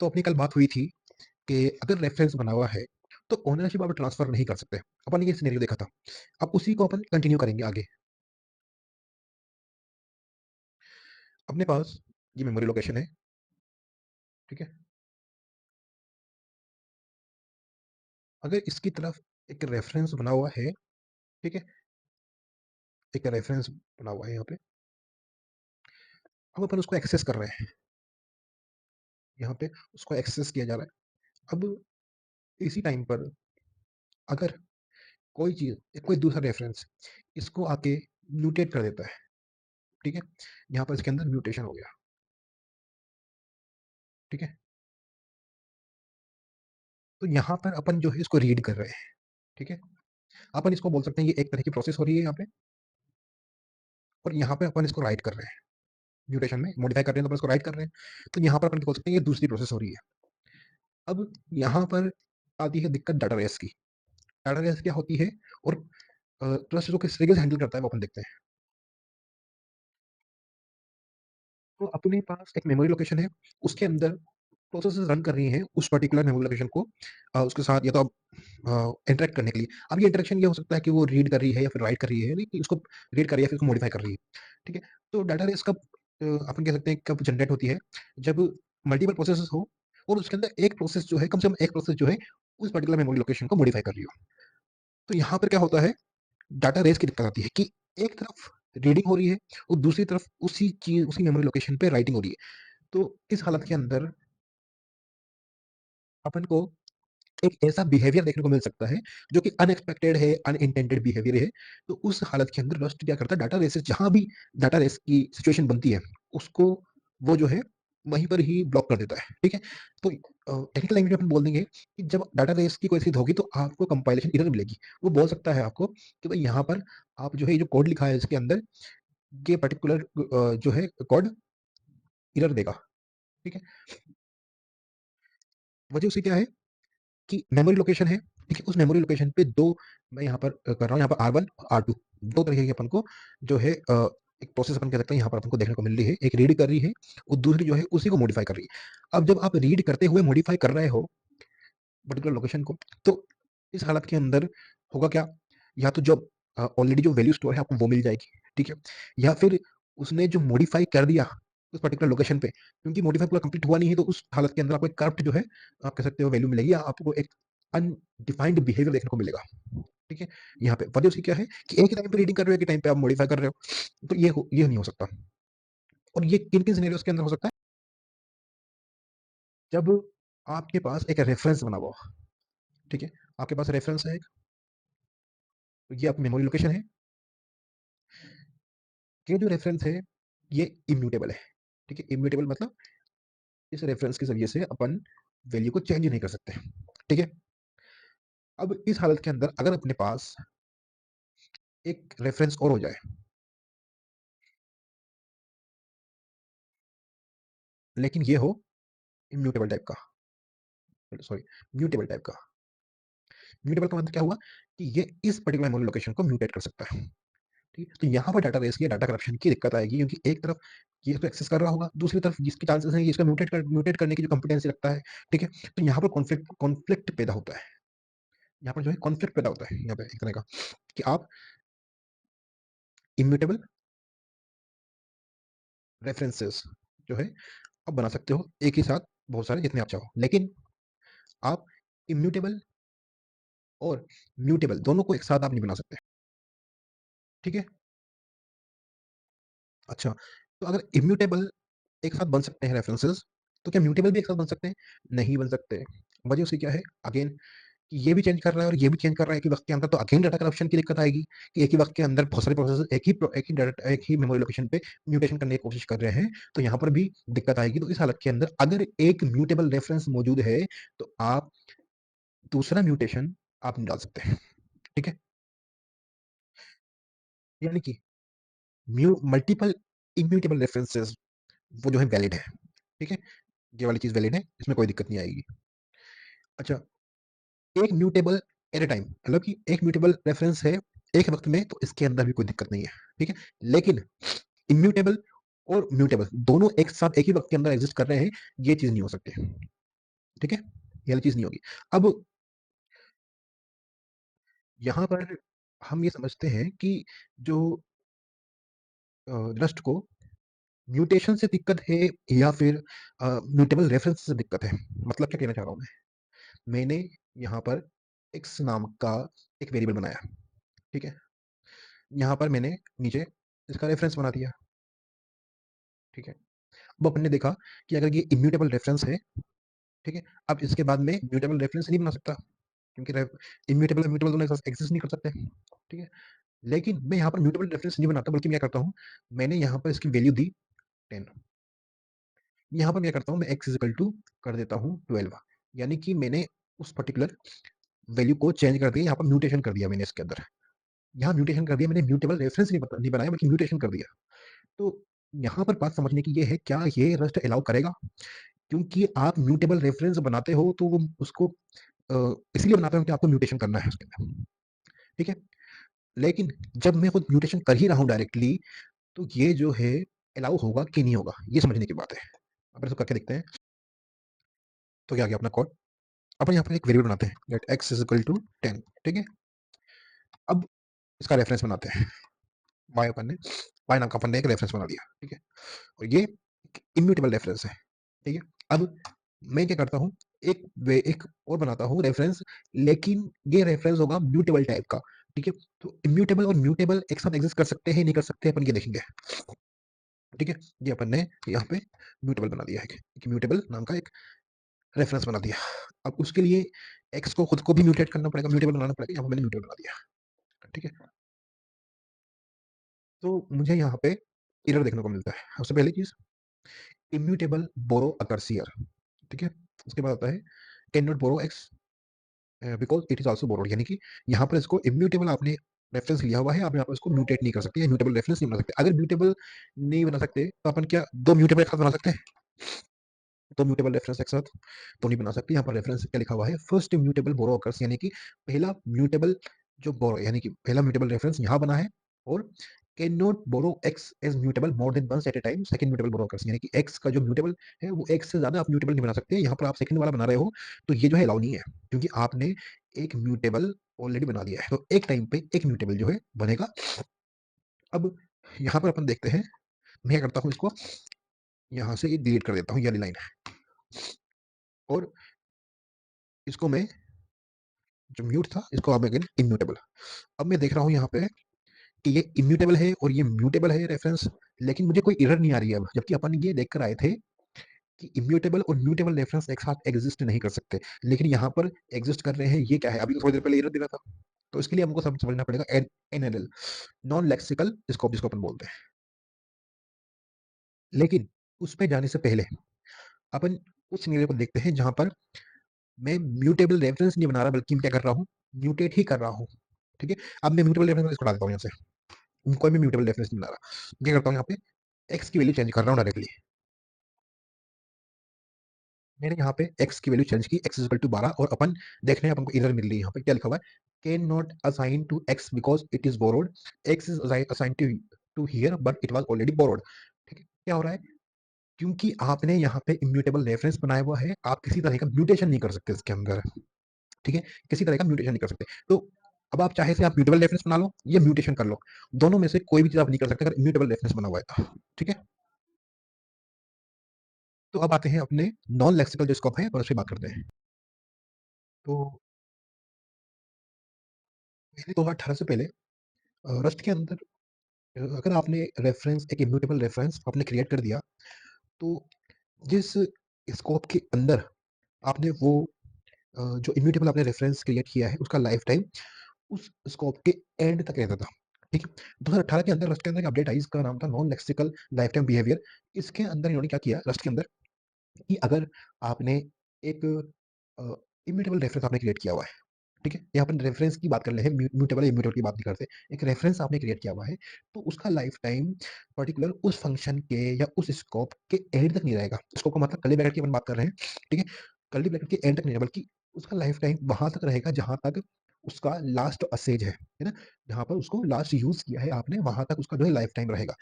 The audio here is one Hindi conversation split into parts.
तो अपनी कल बात हुई थी कि अगर रेफरेंस बना हुआ है तो ओनरशिप आप ट्रांसफर नहीं कर सकते। अपन ने ये सिनेरियो देखा था। अब उसी को अपन कंटिन्यू करेंगे आगे। अपने पास ये मेमोरी लोकेशन है। ठीक है। अगर इसकी तरफ एक रेफरेंस बना हुआ है। ठीक है। एक रेफरेंस बना हुआ है यहाँ पे। अब अपन उसको एक्सेस कर रहे हैं। यहाँ पे उसको एक्सेस किया जा रहा है। अब इसी टाइम पर अगर कोई चीज कोई दूसरा रेफरेंस इसको आके म्यूटेट कर देता है। ठीक है। यहाँ पर इसके अंदर म्यूटेशन हो गया। ठीक है। तो यहाँ पर अपन जो है इसको रीड कर रहे हैं। ठीक है। अपन इसको बोल सकते हैं ये एक तरह की प्रोसेस हो रही है यहाँ पे। और यहाँ पे अपन इसको राइट कर रहे हैं। म्यूटेशन में मॉडिफाई कर रहे हैं तो अपन इसको राइट कर रहे हैं। तो यहाँ पर अपन बोल सकते हैं ये दूसरी प्रोसेस हो रही है। अब यहाँ पर आती है दिक्कत डाटा रेस की। डाटा रेस क्या होती है और ट्रस्ट को किस तरीके से हैंडल करता है वो अपन देखते हैं। तो अपने पास एक मेमोरी लोकेशन है। उसके अंदर प्रोसेसेस रन कर रही हैं उस पर्टिकुलर मेमोरी लोकेशन को उसके साथ या तो आप इंटरेक्ट करने के लिए। अब ये इंटरेक्शन ये हो सकता है कि वो रीड कर रही है या फिर राइट कर रही है, नहीं कि उसको रीड कर रही है फिर उसको मॉडिफाई कर रही है। ठीक है। तो डाटा रेस कब अपन कह सकते हैं कब जनरेट होती है, जब मल्टीपल प्रोसेसेस हो और उसके अंदर एक प्रोसेस जो है कम से कम एक प्रोसेस जो है उस पर्टिकुलर मेमोरी लोकेशन को मॉडिफाई कर रही हो। तो यहाँ पर क्या होता है, डाटा रेस की दिक्कत आती है कि एक तरफ रीडिंग हो रही है और दूसरी तरफ उसी चीज उसी मेमोरी लोकेशन पे राइटिंग हो रही है। तो इस हालत के अंदर अपन को एक ऐसा बिहेवियर देखने को मिल सकता है जो कि अनएक्सपेक्टेड है, अनइंटेंडेड बिहेवियर है। तो उस हालत के अंदर रस्ट क्या करता है, डाटा रेसेस जहां भी डाटा रेस की सिचुएशन बनती है उसको वो जो है वहीं पर ही ब्लॉक कर देता है। ठीक है। तो टेक्निकल लैंग्वेज में अपन बोल देंगे कि जब डाटा रेस की कोई चीज होगी तो आपको कंपाइलेशन एरर मिलेगी। वो बोल सकता है आपको कि भाई यहाँ पर आप जो है ये जो कोड लिखा है इसके अंदर ये पर्टिकुलर जो है कोड एरर देगा। ठीक है। वजह उसकी क्या है कि मेमोरी लोकेशन है। ठीक है। उस मेमोरी लोकेशन पे दो मैं यहाँ पर कर रहा हूँ, यहाँ पर R1 और R2 दो तरीके की अपन को जो है एक प्रोसेस अपन कह सकते हैं यहाँ पर अपन को देखने को मिल रही है। एक रीड कर रही है और दूसरी जो है उसी को मॉडिफाई कर रही है। अब जब आप रीड करते हुए मॉडिफाई कर रहे हो पर्टिकुलर लोकेशन को, तो इस हालत के अंदर होगा क्या, या तो जब ऑलरेडी जो वैल्यू स्टोर है आपको वो मिल जाएगी। ठीक है। या फिर उसने जो मॉडिफाई कर दिया उस पर्टिकुलर लोकेशन पे, क्योंकि मॉडिफाई पूरा कंप्लीट हुआ नहीं है तो उस हालत के अंदर आपको एक करप्ट जो है आप कह सकते हो वैल्यू मिलेगी या आपको एक अनडिफाइंड बिहेवियर देखने को मिलेगा। ठीक है। यहाँ पे वजह उसकी क्या है कि एक टाइम पे रीडिंग कर रहे हो, एक टाइम पे आप मॉडिफाई कर रहे हो। तो ये नहीं हो सकता। और ये किन किन सिनेरियोस के अंदर हो सकता है, जब आपके पास एक रेफरेंस बना हुआ हो। ठीक है। आपके पास रेफरेंस है एक, तो ये आपकी मेमोरी लोकेशन है। ये जो रेफरेंस है ये इम्यूटेबल है। ठीक है। इम्यूटेबल मतलब इस रेफरेंस के जरिए से अपन वैल्यू को चेंज नहीं कर सकते। ठीक है। अब इस हालत के अंदर अगर अपने पास एक रेफरेंस और हो जाए, लेकिन ये हो इम्यूटेबल टाइप का, सॉरी म्यूटेबल टाइप का। म्यूटेबल का मतलब क्या हुआ कि ये इस पर्टिकुलर मेमोरी लोकेशन को म्यूटेट कर सकता है। ठीक है। तो यहाँ पर डाटा रेस की डाटा करप्शन की दिक्कत आएगी, क्योंकि एक तरफ ये इसको एक्सेस कर रहा होगा, दूसरी तरफ जिसके चांसेस हैं ये इसका म्यूटेट करने की जो कॉम्पिटेंसी रखता है। ठीक है। तो यहाँ पर कॉन्फ्लिक्ट कॉन्फ्लिक्ट पैदा होता है। यहाँ पर जो है कॉन्फ्लिक्ट पैदा होता है यहाँ पे एक तरह का कि आप इम्यूटेबल रेफरेंसेस जो है आप बना सकते हो एक ही साथ, बहुत सारे जितने आप चाहो, लेकिन आप इम्यूटेबल और म्यूटेबल दोनों को एक साथ आप नहीं बना सकते। ठीक है। अच्छा, तो अगर इम्यूटेबल एक साथ बन सकते हैं रेफरेंसेस, तो क्या म्यूटेबल भी एक साथ बन सकते हैं? नहीं बन सकते। वजह उसकी क्या है, अगेन कि ये भी चेंज कर रहा है और ये भी चेंज कर रहा है एक ही वक्त के अंदर, तो अगेन डाटा करप्शन की दिक्कत आएगी कि एक ही वक्त के अंदर बहुत सारे प्रोसेस एक ही मेमोरी लोकेशन पे म्यूटेशन करने की कोशिश कर रहे हैं। तो यहाँ पर भी दिक्कत आएगी। तो इस हालत के अंदर अगर एक म्यूटेबल रेफरेंस मौजूद है तो आप दूसरा म्यूटेशन आप नहीं डाल सकते। ठीक है। यानी कि मल्टीपल इम्यूटेबल रेफरेंसेस वो जो है वैलिड है। ठीक है। ये वाली चीज वैलिड है, इसमें कोई दिक्कत नहीं आएगी। अच्छा, एक म्यूटेबल एट ए टाइम मतलब कि एक म्यूटेबल रेफरेंस है एक वक्त में, तो इसके अंदर भी कोई दिक्कत नहीं है। ठीक है। लेकिन इम्यूटेबल और म्यूटेबल दोनों एक साथ एक ही वक्त के अंदर एग्जिस्ट कर रहे हैं, ये चीज नहीं हो सकती। ठीक है? ये वाली चीज़ नहीं होगी। अब यहाँ पर हम ये समझते हैं कि जो रस्ट को म्यूटेशन से दिक्कत है या फिर म्यूटेबल रेफरेंस से दिक्कत है। मतलब क्या कहना चाह रहा हूँ मैं? मैंने यहाँ पर एक्स नाम का एक वेरिएबल बनाया, ठीक है? यहाँ पर मैंने नीचे इसका रेफरेंस बना दिया, ठीक है? अब अपन ने देखा कि अगर ये इम्यूटेबल रेफरेंस है, ठीक है? अब इसके बाद मैं म्यूटेबल रेफरेंस नहीं बना सकता क्योंकि इम्यूटेबल इम्यूटेबल दोनों एक साथ एग्जिस्ट नहीं कर सकते, ठीक है? लेकिन मैं यहाँ पर म्यूटेबल रेफरेंस नहीं बनाता, बल्कि मैं क्या करता हूँ, मैंने यहाँ पर इसकी वैल्यू दी 10। यहाँ पर मैं क्या करता हूँ, मैं x इक्वल टू कर देता हूँ 12, यानी कि मैंने उस पर्टिकुलर वैल्यू को चेंज कर दिया, यहाँ पर म्यूटेशन कर दिया मैंने इसके अंदर। यहाँ म्यूटेशन कर दिया मैंने, म्यूटेबल रेफरेंस नहीं बनाया बल्कि म्यूटेशन कर दिया। तो यहाँ पर बात समझने की ये है, क्या ये रस्ट अलाउ करेगा? क्योंकि आप म्यूटेबल रेफरेंस बनाते हो तो वो उसको इसलिए बनाते हो कि आपको म्यूटेशन करना है उसके अंदर, ठीक है? लेकिन जब मैं खुद म्यूटेशन कर ही रहा हूँ डायरेक्टली, तो ये जो है अलाउ होगा कि नहीं होगा, ये समझने की बात है। अब इसको करके देखते हैं। तो क्या आ गया अपना कोड। अपन यहाँ पर एक वेरिएबल बनाते हैं, let x is equal to 10, ठीक है? अब इसका रेफरेंस बनाते हैं, y अपन ने y नाम का अपन ने एक रेफरेंस बना दिया, ठीक है? और ये इम्यूटेबल रेफरेंस है, ठीक है? अब मैं क्या करता हूँ, एक और बनाता हूँ रेफरेंस, लेकिन ये रेफरेंस होगा म्यूटेबल टाइप का, ठीक है? तो इम्यूटेबल और म्यूटेबल एक साथ एग्जिस्ट कर सकते हैं, नहीं कर सकते, अपन ये देखेंगे, ठीक है? ये अपन ने यहाँ पे म्यूटेबल बना दिया है, एक म्यूटेबल नाम का एक रेफरेंस बना दिया। अब उसके लिए एक्स को खुद को भी म्यूटेट करना पड़ेगा, म्यूटेबल बनाना पड़ेगा, यहाँ पर मैंने म्यूटेबल बना दिया, ठीक है? तो मुझे यहाँ पे एरर देखने को मिलता है। सबसे पहली चीज, इम्यूटेबल बोरो अकर्स हियर, ठीक है? उसके बाद आता है can not borrow x because it is also borrowed, यानी कि यहाँ पर इसको इम्यूटेबल आपने रेफरेंस लिया हुआ है, आप यहाँ पर इसको म्यूटेट नहीं कर सकते, म्यूटेबल रेफरेंस नहीं बना सकते। अगर म्यूटेबल नहीं बना सकते तो अपन क्या दो म्यूटेबल एक साथ बना सकते हैं? तो म्यूटेबल रेफरेंस एक साथ तो नहीं बना सकते। यहाँ पर रेफरेंस क्या लिखा हुआ है, फर्स्ट म्यूटेबल बोरो अकर्स, यानी कि पहला म्यूटेबल जो बोरो, यानी कि पहला म्यूटेबल रेफरेंस यहाँ बना है। और can not borrow x as mutable more than once at a time, second mutable borrow occurs, यानी कि एक्स का जो म्यूटेबल है वो एक्स से ज्यादा आप म्यूटेबल नहीं बना सकते। यहाँ पर आप सेकंड वाला बना रहे हो तो ये जो है अलाउ नहीं है, क्योंकि आपने एक म्यूटेबल ऑलरेडी बना दिया है। तो एक टाइम पे एक म्यूटेबल जो है बनेगा। अब यहाँ पर अपन देखते हैं, मैं क्या करता हूँ, इसको यहाँ से डिलीट कर देता हूँ, ये वाली लाइन है, और इसको मैं जो म्यूट था इसको अब अगेन इम्यूटेबल। अब मैं देख रहा हूँ यहाँ पे कि ये इम्यूटेबल है और ये म्यूटेबल है रेफरेंस, लेकिन मुझे कोई एरर नहीं आ रही है अब, जबकि अपन ये देख कर आए थे कि इम्यूटेबल और म्यूटेबल रेफरेंस एक साथ एग्जिस्ट नहीं कर सकते, लेकिन यहाँ पर एग्जिस्ट कर रहे हैं। ये क्या है, अभी तो थोड़ी देर पहले एरर दे रहा था। तो इसके लिए हमको समझना पड़ेगा एनएलएल, नॉन लेक्सिकल स्कोप जिसको अपन बोलते हैं। लेकिन उसमें जाने से पहले अपन उस सिनेरियो को देखते हैं जहां पर मैं म्यूटेबल रेफरेंस नहीं बना रहा, बल्कि मैं क्या कर रहा हूँ, म्यूटेट ही कर रहा हूँ, ठीक है? अब मैं म्यूटेबल रेफरेंस इसको डाल देता हूँ यहाँ से, कोई भी म्यूटेबल रेफरेंस नहीं बना रहा। क्या करता हूँ, यहाँ पे एक्स की वैल्यू चेंज कर रहा हूँ डायरेक्टली। मैंने यहाँ पे एक्स की वैल्यू चेंज की, एक्स इक्वल टू 12, और अपन देख रहे हैं अपन को एरर मिल रही है। यहाँ पे क्या लिखा हुआ है, can not assign to x because it is borrowed, x is assign to to here but it was already borrowed, ठीक है? क्या हो रहा है, क्योंकि आपने यहाँ पे इम्यूटेबल रेफरेंस बनाया हुआ है, आप किसी तरह का म्यूटेशन नहीं कर सकते इसके अंदर, ठीक है? किसी तरह का म्यूटेशन नहीं कर सकते। तो अब आप चाहे से आप म्यूटेबल रेफरेंस बना लो या म्यूटेशन कर लो, दोनों में से कोई भी चीज आप नहीं कर सकते अगर इम्यूटेबल रेफरेंस बना हुआ है तो, ठीक है? तो अब आते हैं अपने नॉन लेक्सिकल जो स्कोप है और उसकी बात करते हैं। तो पहले 2018 से पहले रस्ट के अंदर अगर आपने रेफरेंस, एक इम्यूटेबल रेफरेंस आपने क्रिएट कर दिया, तो जिस स्कोप के अंदर आपने वो जो इम्यूटेबल आपने रेफरेंस क्रिएट किया है उसका लाइफ टाइम उस स्कोप के एंड तक रहता था, ठीक है? 2018 के अंदर रस्ट के अंदर एक अपडेट आई, इसका नाम था non lexical life time behaviour. इसके अंदर इन्होंने क्या किया रस्ट के अंदर, कि अगर आपने एक इम्यूटेबल रेफरेंस आपने क्रिएट किया हुआ है, ठीक है? यहाँ पर रेफरेंस की बात कर रहे हैं, म्यूटेबल इम्यूटेबल की बात नहीं करते। एक रेफरेंस आपने क्रिएट किया हुआ है, तो उसका लाइफ टाइम पर्टिकुलर उस फंक्शन के या उस स्कोप के एंड तक नहीं रहेगा। स्कोप का मतलब कर्ली ब्रैकेट की अपन बात कर रहे हैं, ठीक है? कर्ली ब्रैकेट के एंड तक नहीं रहेगा, बल्कि उसका लाइफ टाइम वहां तक रहेगा जहां तक उसका लास्ट असेज है ना? जहां पर उसको लास्ट यूज किया है आपने, वहां तक उसका जो है लाइफ टाइम रहेगा।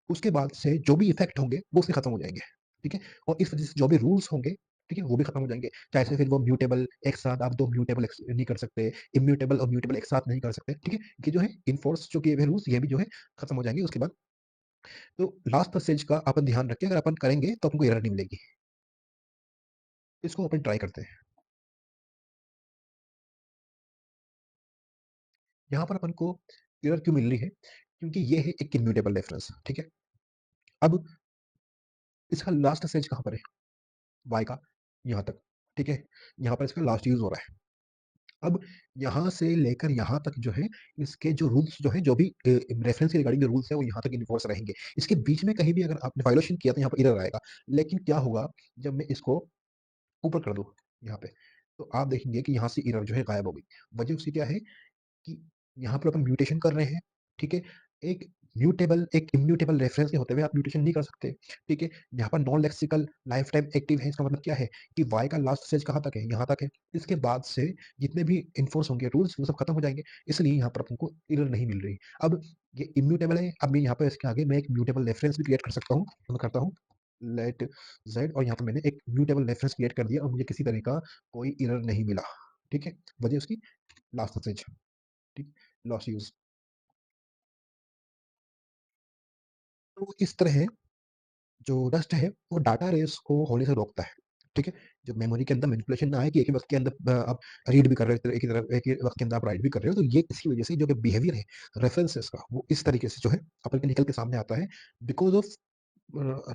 उसके बाद से जो भी इफेक्ट होंगे वो उसके खत्म हो जाएंगे, ठीक है? और इस वजह से जो भी रूल्स होंगे ठीक है? वो भी खत्म हो जाएँगे। चाहे से फिर वो म्यूटेबल एक साथ आप 2 म्यूटेबल नहीं कर सकते, इम्यूटेबल और म्यूटेबल एक साथ नहीं कर सकते, ठीक है? ये जो है इन्फोर्स जो किए हुए रूल्स ये भी जो है खत्म हो जाएँगे उसके बाद। तो लास्ट स्टेज का अपन ध्यान रखें, अगर अपन करेंगे तो हमको एरर नहीं मिलेगी। इसको अपन ट्राई करते हैं। यहाँ पर अपन को एरर क्यों मिल रही है? क्योंकि ये है एक इम्यूटेबल रेफरेंस, ठीक है? अब इसका लास्ट स्टेज कहाँ पर है? y का, यहाँ तक, ठीक है? यहाँ पर इसका लास्ट यूज़ हो रहा है। अब यहाँ से लेकर यहाँ तक जो है, इसके जो रूल्स जो हैं, जो भी रेफरेंस के रिगार्डिंग जो रूल्स हैं, वो यहाँ तक इन्फोर्स रहेंगे। इसके बीच में कहीं भी अगर आपने वायोलेशन किया तो यहाँ पर एरर आएगा। लेकिन क्या होगा जब मैं इसको ऊपर कर दूँ, यहाँ पे, तो आप देखेंगे कि यहाँ से एरर जो है गायब हो गई। वजह उसकी क्या है कि यहाँ पर अपन म्यूटेशन कर रहे हैं, ठीक है? एक इम्यूटेबल रेफरेंस के होते हुए आप म्यूटेशन नहीं कर सकते, ठीक है? यहाँ पर non lexical life time active है, इसका मतलब क्या है कि वाई का लास्ट स्टेज कहाँ तक है? यहाँ तक है। इसके बाद से जितने भी इन्फोर्स होंगे रूल्स वो सब खत्म हो जाएँगे, इसलिए यहाँ पर अपन को एरर नहीं मिल रही। अब ये इम्यूटेबल है, अब मैं यहाँ पे इसके आगे मैं एक म्यूटेबल रेफरेंस भी क्रिएट कर सकता हूँ, तो मैं करता हूँ लेट ज़ेड और यहाँ पे मैंने एक म्यूटेबल रेफरेंस क्रिएट कर दिया और मुझे किसी तरह का कोई एरर नहीं मिला, ठीक है? वजह उसकी लास्ट स्टेज, ठीक? Loss use. तो इस तरह जो रस्ट है वो डाटा रेस को होने से रोकता है, ठीक है? जब मेमोरी के अंदर मैनिपुलेशन ना आए कि एक ही वक़्त के अंदर आप रीड भी कर रहे हो, एक ही तरफ एक ही वक़्त के अंदर आप राइट भी कर रहे हो, तो ये इसकी वजह से जो कि बिहेवियर है रेफरेंसेस का, वो इस तरीके से जो है अपन के निकल के सामने आता है बिकॉज़ ऑफ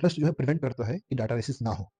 रस्ट जो है प्रिवेंट करता है कि डाटा रेसिस ना हो।